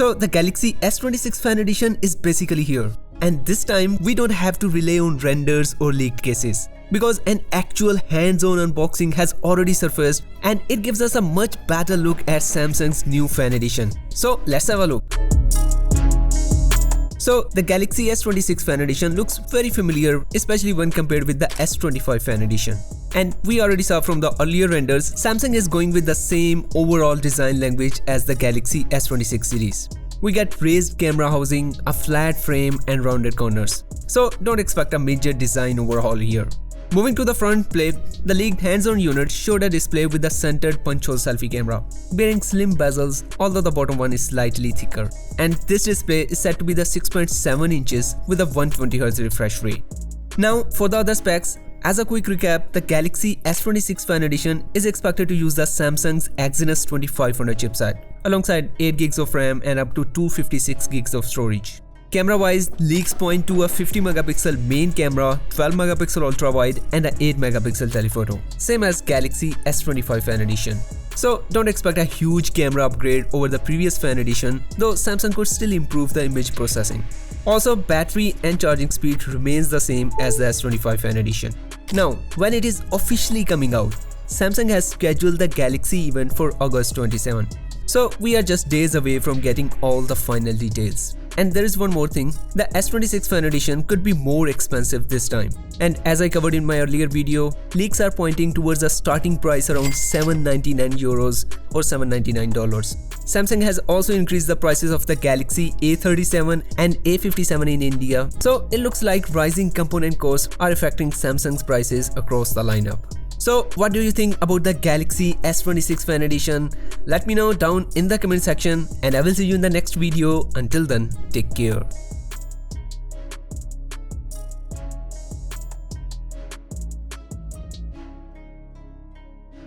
So the Galaxy S26 Fan Edition is basically here. And this time we don't have to rely on renders or leaked cases, because an actual hands-on unboxing has already surfaced and it gives us a much better look at Samsung's new Fan Edition. So let's have a look. So the Galaxy S26 Fan Edition looks very familiar, especially when compared with the S25 Fan Edition. And we already saw from the earlier renders, Samsung is going with the same overall design language as the Galaxy S26 series. We get raised camera housing, a flat frame and rounded corners. So don't expect a major design overhaul here. Moving to the front plate, the leaked hands-on unit showed a display with a centered punch-hole selfie camera, bearing slim bezels, although the bottom one is slightly thicker. And this display is said to be the 6.7 inches with a 120Hz refresh rate. Now for the other specs, as a quick recap, the Galaxy S26 Fan Edition is expected to use the Samsung's Exynos 2500 chipset, alongside 8GB of RAM and up to 256GB of storage. Camera-wise, leaks point to a 50MP main camera, 12MP ultra-wide and an 8MP telephoto, same as Galaxy S25 Fan Edition. So don't expect a huge camera upgrade over the previous Fan Edition, though Samsung could still improve the image processing. Also, battery and charging speed remains the same as the S25 Fan Edition. Now, when it is officially coming out, Samsung has scheduled the Galaxy event for August 27. So we are just days away from getting all the final details. And there is one more thing, the S26 Fan Edition could be more expensive this time. And as I covered in my earlier video, leaks are pointing towards a starting price around €799 or $799. Samsung has also increased the prices of the Galaxy A37 and A57 in India, so it looks like rising component costs are affecting Samsung's prices across the lineup. So what do you think about the Galaxy S26 Fan Edition? Let me know down in the comment section and I will see you in the next video. Until then, take care.